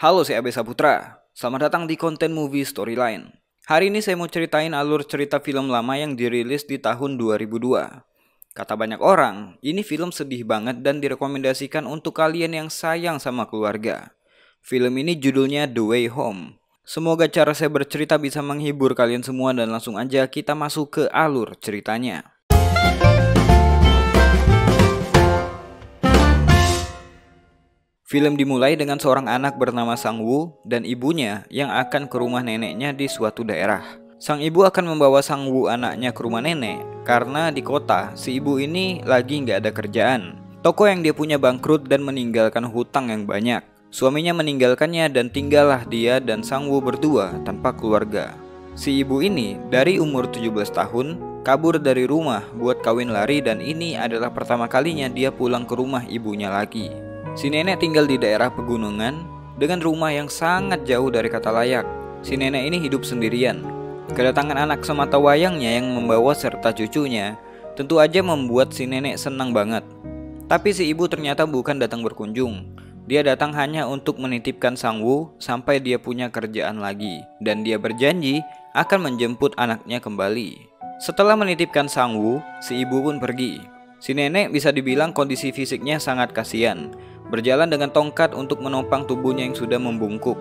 Halo, saya Abe Saputra. Selamat datang di konten movie storyline. Hari ini saya mau ceritain alur cerita film lama yang dirilis di tahun 2002. Kata banyak orang, ini film sedih banget dan direkomendasikan untuk kalian yang sayang sama keluarga. Film ini judulnya The Way Home. Semoga cara saya bercerita bisa menghibur kalian semua dan langsung aja kita masuk ke alur ceritanya. Film dimulai dengan seorang anak bernama Sang-woo dan ibunya yang akan ke rumah neneknya di suatu daerah. Sang ibu akan membawa Sang-woo anaknya ke rumah nenek karena di kota si ibu ini lagi nggak ada kerjaan. Toko yang dia punya bangkrut dan meninggalkan hutang yang banyak. Suaminya meninggalkannya dan tinggallah dia dan Sang-woo berdua tanpa keluarga. Si ibu ini dari umur 17 tahun kabur dari rumah buat kawin lari dan ini adalah pertama kalinya dia pulang ke rumah ibunya lagi. Si nenek tinggal di daerah pegunungan dengan rumah yang sangat jauh dari kata layak. Si nenek ini hidup sendirian. Kedatangan anak semata wayangnya yang membawa serta cucunya tentu aja membuat si nenek senang banget. Tapi si ibu ternyata bukan datang berkunjung. Dia datang hanya untuk menitipkan Sang-woo sampai dia punya kerjaan lagi. Dan dia berjanji akan menjemput anaknya kembali. Setelah menitipkan Sang-woo, si ibu pun pergi. Si nenek bisa dibilang kondisi fisiknya sangat kasihan. Berjalan dengan tongkat untuk menopang tubuhnya yang sudah membungkuk.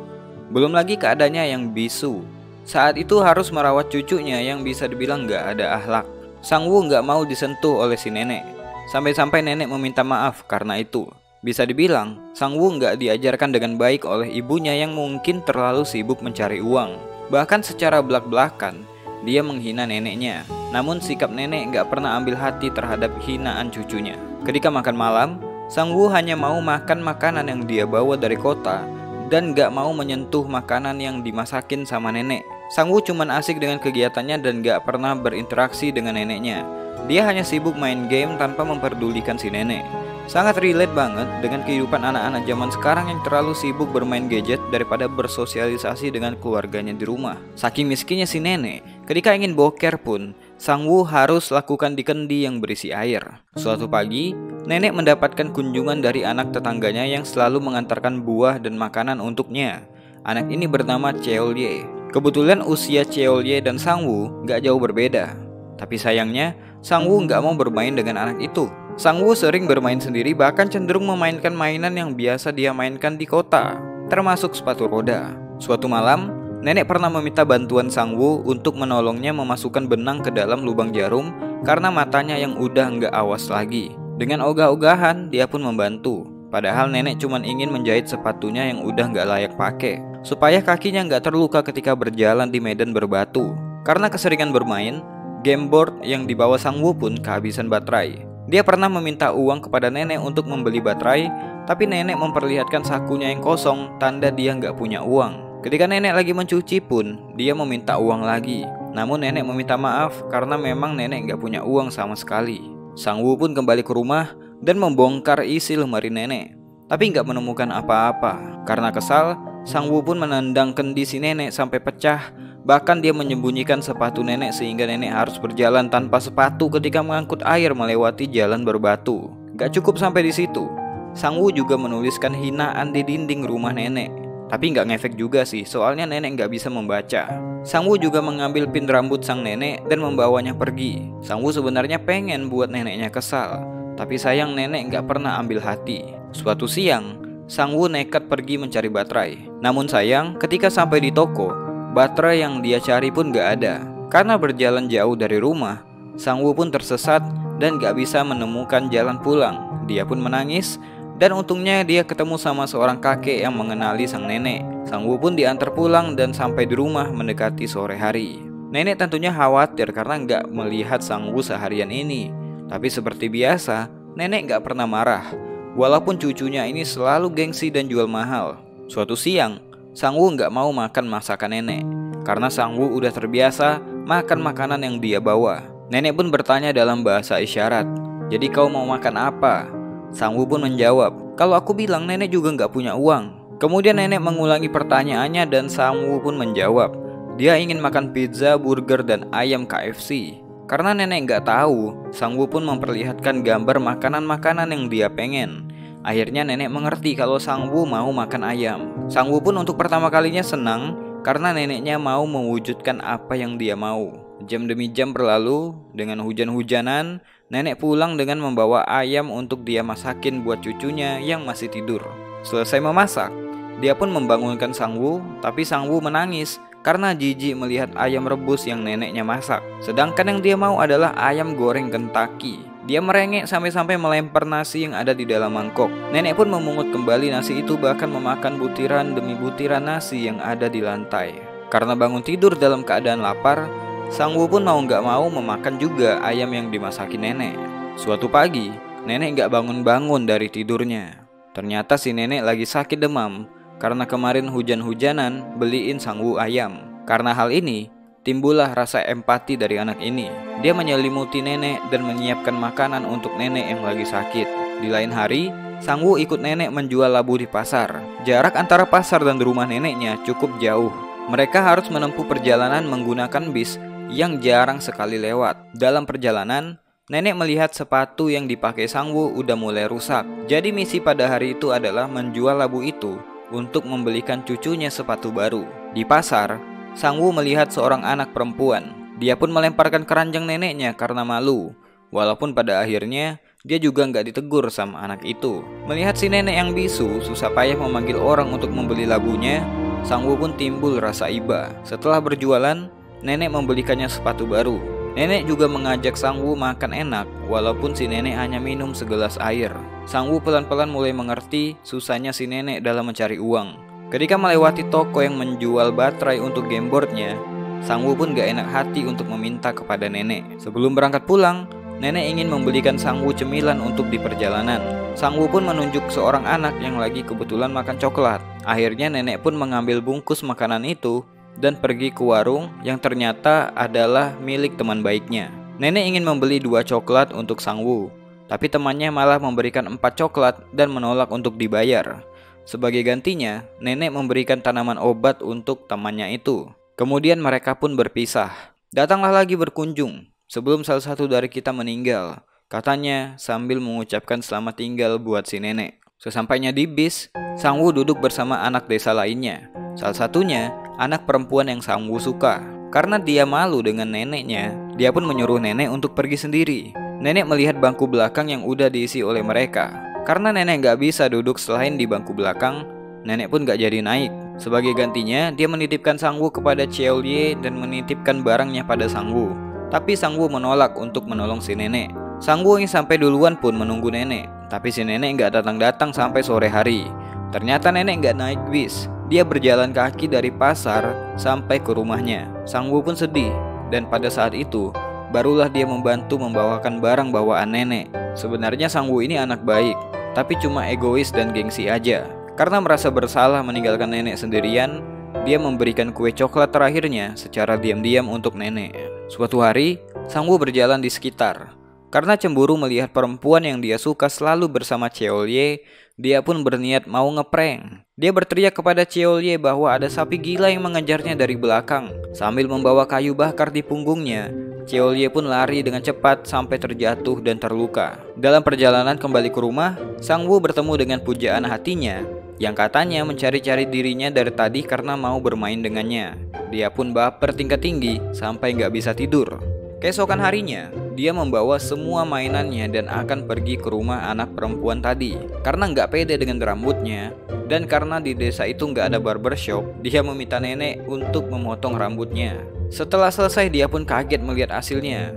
Belum lagi keadaannya yang bisu. Saat itu harus merawat cucunya yang bisa dibilang gak ada akhlak. Sang-woo gak mau disentuh oleh si nenek. Sampai-sampai nenek meminta maaf karena itu. Bisa dibilang, Sang-woo gak diajarkan dengan baik oleh ibunya yang mungkin terlalu sibuk mencari uang. Bahkan secara belak-belakan, dia menghina neneknya. Namun sikap nenek gak pernah ambil hati terhadap hinaan cucunya. Ketika makan malam, Sang-woo hanya mau makan makanan yang dia bawa dari kota dan gak mau menyentuh makanan yang dimasakin sama nenek. Sang-woo cuman asik dengan kegiatannya dan gak pernah berinteraksi dengan neneknya. Dia hanya sibuk main game tanpa memperdulikan si nenek. Sangat relate banget dengan kehidupan anak-anak zaman sekarang yang terlalu sibuk bermain gadget daripada bersosialisasi dengan keluarganya di rumah. Saking miskinnya si nenek, ketika ingin boker pun Sang-woo harus lakukan di kendi yang berisi air. Suatu pagi, nenek mendapatkan kunjungan dari anak tetangganya yang selalu mengantarkan buah dan makanan untuknya. Anak ini bernama Cheolye. Kebetulan usia Cheolye dan Sang-woo gak jauh berbeda. Tapi sayangnya, Sang-woo gak mau bermain dengan anak itu. Sang-woo sering bermain sendiri bahkan cenderung memainkan mainan yang biasa dia mainkan di kota, termasuk sepatu roda. Suatu malam, nenek pernah meminta bantuan Sang-woo untuk menolongnya memasukkan benang ke dalam lubang jarum karena matanya yang udah nggak awas lagi. Dengan ogah-ogahan, dia pun membantu. Padahal nenek cuma ingin menjahit sepatunya yang udah nggak layak pakai, supaya kakinya nggak terluka ketika berjalan di medan berbatu. Karena keseringan bermain, game board yang dibawa Sang-woo pun kehabisan baterai. Dia pernah meminta uang kepada nenek untuk membeli baterai, tapi nenek memperlihatkan sakunya yang kosong, tanda dia nggak punya uang. Ketika nenek lagi mencuci pun, dia meminta uang lagi. Namun nenek meminta maaf karena memang nenek nggak punya uang sama sekali. Sang-woo pun kembali ke rumah dan membongkar isi lemari nenek, tapi nggak menemukan apa-apa. Karena kesal, Sang-woo pun menendang kendi si nenek sampai pecah. Bahkan dia menyembunyikan sepatu nenek sehingga nenek harus berjalan tanpa sepatu ketika mengangkut air melewati jalan berbatu. Gak cukup sampai di situ, Sang-woo juga menuliskan hinaan di dinding rumah nenek. Tapi gak ngefek juga sih, soalnya nenek gak bisa membaca. Sang-woo juga mengambil pin rambut sang nenek dan membawanya pergi. Sang-woo sebenarnya pengen buat neneknya kesal, tapi sayang nenek gak pernah ambil hati. Suatu siang, Sang-woo nekat pergi mencari baterai. Namun sayang, ketika sampai di toko, baterai yang dia cari pun gak ada. Karena berjalan jauh dari rumah, Sang-woo pun tersesat dan gak bisa menemukan jalan pulang. Dia pun menangis dan untungnya dia ketemu sama seorang kakek yang mengenali sang nenek. Sang-woo pun diantar pulang dan sampai di rumah mendekati sore hari. Nenek tentunya khawatir karena gak melihat Sang-woo seharian ini. Tapi seperti biasa, nenek gak pernah marah. Walaupun cucunya ini selalu gengsi dan jual mahal. Suatu siang, Sang-woo nggak mau makan masakan nenek karena Sang-woo udah terbiasa makan makanan yang dia bawa. Nenek pun bertanya dalam bahasa isyarat, "Jadi kau mau makan apa?" Sang-woo pun menjawab, "Kalau aku bilang nenek juga nggak punya uang." Kemudian nenek mengulangi pertanyaannya dan Sang-woo pun menjawab, dia ingin makan pizza, burger, dan ayam KFC. Karena nenek nggak tahu, Sang-woo pun memperlihatkan gambar makanan-makanan yang dia pengen. Akhirnya nenek mengerti kalau Sang Wu mau makan ayam. Sang Wu pun untuk pertama kalinya senang karena neneknya mau mewujudkan apa yang dia mau. Jam demi jam berlalu, dengan hujan-hujanan, nenek pulang dengan membawa ayam untuk dia masakin buat cucunya yang masih tidur. Selesai memasak, dia pun membangunkan Sang Wu, tapi Sang Wu menangis karena jijik melihat ayam rebus yang neneknya masak. Sedangkan yang dia mau adalah ayam goreng Kentucky. Dia merengek sampai-sampai melempar nasi yang ada di dalam mangkok. Nenek pun memungut kembali nasi itu, bahkan memakan butiran demi butiran nasi yang ada di lantai. Karena bangun tidur dalam keadaan lapar, Sang Wu pun mau nggak mau memakan juga ayam yang dimasakin nenek. Suatu pagi, nenek nggak bangun-bangun dari tidurnya. Ternyata si nenek lagi sakit demam karena kemarin hujan-hujanan beliin Sang Wu ayam. Karena hal ini, timbullah rasa empati dari anak ini. Dia menyelimuti nenek dan menyiapkan makanan untuk nenek yang lagi sakit. Di lain hari, Sang Wu ikut nenek menjual labu di pasar. Jarak antara pasar dan rumah neneknya cukup jauh. Mereka harus menempuh perjalanan menggunakan bis yang jarang sekali lewat. Dalam perjalanan, nenek melihat sepatu yang dipakai Sang Wu udah mulai rusak. Jadi misi pada hari itu adalah menjual labu itu untuk membelikan cucunya sepatu baru. Di pasar, Sang Wu melihat seorang anak perempuan. Dia pun melemparkan keranjang neneknya karena malu. Walaupun pada akhirnya dia juga nggak ditegur sama anak itu. Melihat si nenek yang bisu susah payah memanggil orang untuk membeli labunya, Sang Wu pun timbul rasa iba. Setelah berjualan, nenek membelikannya sepatu baru. Nenek juga mengajak Sang Wu makan enak, walaupun si nenek hanya minum segelas air. Sang Wu pelan-pelan mulai mengerti susahnya si nenek dalam mencari uang. Ketika melewati toko yang menjual baterai untuk gameboardnya, Sang Wu pun gak enak hati untuk meminta kepada nenek. Sebelum berangkat pulang, nenek ingin membelikan Sang Wu cemilan untuk di perjalanan. Sang Wu pun menunjuk seorang anak yang lagi kebetulan makan coklat. Akhirnya nenek pun mengambil bungkus makanan itu dan pergi ke warung yang ternyata adalah milik teman baiknya. Nenek ingin membeli 2 coklat untuk Sang Wu, tapi temannya malah memberikan 4 coklat dan menolak untuk dibayar. Sebagai gantinya, nenek memberikan tanaman obat untuk temannya itu. Kemudian mereka pun berpisah. Datanglah lagi berkunjung sebelum salah satu dari kita meninggal, katanya sambil mengucapkan selamat tinggal buat si nenek. Sesampainya di bis, Sang Wu duduk bersama anak desa lainnya. Salah satunya anak perempuan yang Sang Wu suka. Karena dia malu dengan neneknya, dia pun menyuruh nenek untuk pergi sendiri. Nenek melihat bangku belakang yang udah diisi oleh mereka. Karena nenek gak bisa duduk selain di bangku belakang, nenek pun gak jadi naik. Sebagai gantinya, dia menitipkan Sang Wu kepada Xiaolie dan menitipkan barangnya pada Sang Wu. Tapi Sang Wu menolak untuk menolong si nenek. Sang Wu yang sampai duluan pun menunggu nenek, tapi si nenek gak datang-datang sampai sore hari. Ternyata nenek gak naik bis. Dia berjalan kaki dari pasar sampai ke rumahnya. Sang Wu pun sedih, dan pada saat itu barulah dia membantu membawakan barang bawaan nenek. Sebenarnya Sang Wu ini anak baik, tapi cuma egois dan gengsi aja. Karena merasa bersalah meninggalkan nenek sendirian, dia memberikan kue coklat terakhirnya secara diam-diam untuk nenek. Suatu hari, Sang Wu berjalan di sekitar. Karena cemburu melihat perempuan yang dia suka selalu bersama Xiaolie, dia pun berniat mau ngeprank. Dia berteriak kepada Xiaolie bahwa ada sapi gila yang mengejarnya dari belakang. Sambil membawa kayu bakar di punggungnya, Xiaolie pun lari dengan cepat sampai terjatuh dan terluka. Dalam perjalanan kembali ke rumah, Sang Wu bertemu dengan pujaan hatinya yang katanya mencari-cari dirinya dari tadi karena mau bermain dengannya. Dia pun baper tingkat tinggi sampai nggak bisa tidur. Keesokan harinya, dia membawa semua mainannya dan akan pergi ke rumah anak perempuan tadi. Karena nggak pede dengan rambutnya, dan karena di desa itu nggak ada barbershop, dia meminta nenek untuk memotong rambutnya. Setelah selesai, dia pun kaget melihat hasilnya.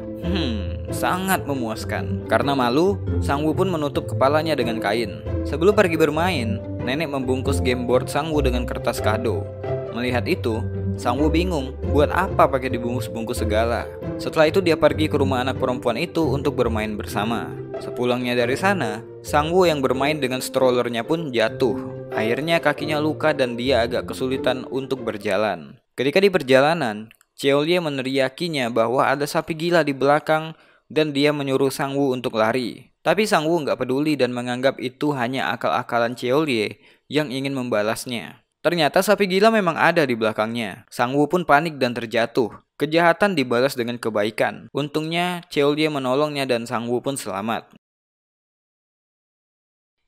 Sangat memuaskan. Karena malu, Sang Wu pun menutup kepalanya dengan kain. Sebelum pergi bermain, nenek membungkus gameboard Sang Wu dengan kertas kado. Melihat itu, Sang Wu bingung, buat apa pakai dibungkus-bungkus segala. Setelah itu dia pergi ke rumah anak perempuan itu untuk bermain bersama. Sepulangnya dari sana, Sang Wu yang bermain dengan strollernya pun jatuh. Akhirnya kakinya luka dan dia agak kesulitan untuk berjalan. Ketika di perjalanan, Xiaolie meneriakinya bahwa ada sapi gila di belakang dan dia menyuruh Sang Wu untuk lari. Tapi Sang Wu nggak peduli dan menganggap itu hanya akal-akalan Xiaolie yang ingin membalasnya. Ternyata sapi gila memang ada di belakangnya. Sang Wu pun panik dan terjatuh. Kejahatan dibalas dengan kebaikan. Untungnya Xiaolie menolongnya dan Sang Wu pun selamat.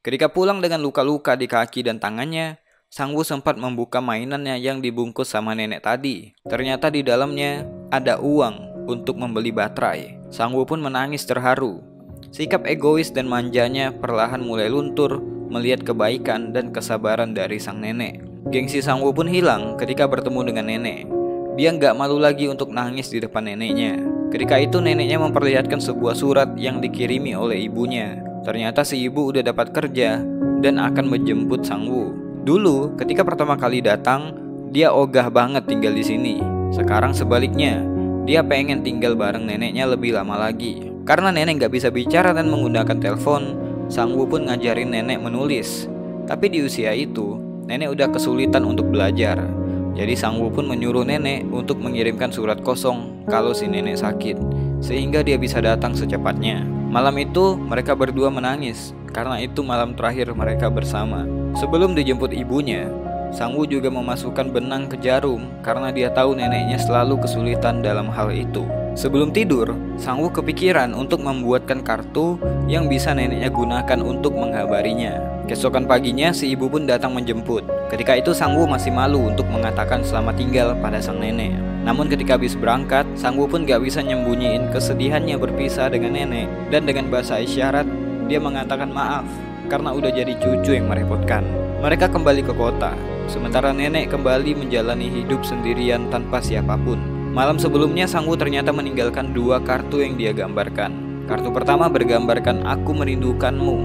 Ketika pulang dengan luka-luka di kaki dan tangannya, Sang Woo sempat membuka mainannya yang dibungkus sama nenek tadi. Ternyata di dalamnya ada uang untuk membeli baterai. Sang Woo pun menangis terharu. Sikap egois dan manjanya perlahan mulai luntur melihat kebaikan dan kesabaran dari sang nenek. Gengsi Sang Woo pun hilang ketika bertemu dengan nenek. Dia nggak malu lagi untuk nangis di depan neneknya. Ketika itu neneknya memperlihatkan sebuah surat yang dikirimi oleh ibunya. Ternyata si ibu udah dapat kerja dan akan menjemput Sang Woo. Dulu ketika pertama kali datang, dia ogah banget tinggal di sini. Sekarang sebaliknya, dia pengen tinggal bareng neneknya lebih lama lagi. Karena nenek nggak bisa bicara dan menggunakan telepon, Sang Woo pun ngajarin nenek menulis. Tapi di usia itu, nenek udah kesulitan untuk belajar. Jadi Sang Woo pun menyuruh nenek untuk mengirimkan surat kosong kalau si nenek sakit, sehingga dia bisa datang secepatnya. Malam itu mereka berdua menangis, karena itu malam terakhir mereka bersama. Sebelum dijemput ibunya, Sang Woo juga memasukkan benang ke jarum karena dia tahu neneknya selalu kesulitan dalam hal itu. Sebelum tidur, Sang Woo kepikiran untuk membuatkan kartu yang bisa neneknya gunakan untuk menghabarinya. Keesokan paginya si ibu pun datang menjemput. Ketika itu Sang Woo masih malu untuk mengatakan selamat tinggal pada sang nenek. Namun ketika habis berangkat, Sang Woo pun gak bisa nyembunyiin kesedihannya berpisah dengan nenek. Dan dengan bahasa isyarat, dia mengatakan maaf karena udah jadi cucu yang merepotkan. Mereka kembali ke kota, sementara nenek kembali menjalani hidup sendirian tanpa siapapun. Malam sebelumnya Sang Woo ternyata meninggalkan dua kartu yang dia gambarkan. Kartu pertama bergambarkan aku merindukanmu,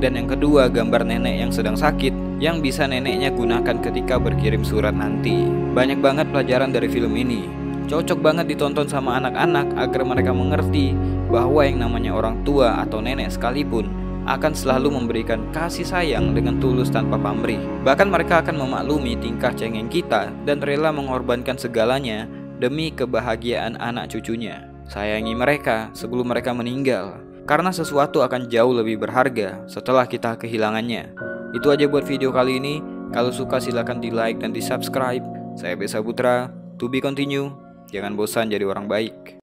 dan yang kedua gambar nenek yang sedang sakit yang bisa neneknya gunakan ketika berkirim surat nanti. Banyak banget pelajaran dari film ini. Cocok banget ditonton sama anak-anak agar mereka mengerti bahwa yang namanya orang tua atau nenek sekalipun akan selalu memberikan kasih sayang dengan tulus tanpa pamrih. Bahkan mereka akan memaklumi tingkah cengeng kita dan rela mengorbankan segalanya demi kebahagiaan anak cucunya. Sayangi mereka sebelum mereka meninggal, karena sesuatu akan jauh lebih berharga setelah kita kehilangannya. Itu aja buat video kali ini. Kalau suka silahkan di like dan di subscribe. Saya Besa Putra, to be continue. Jangan bosan jadi orang baik.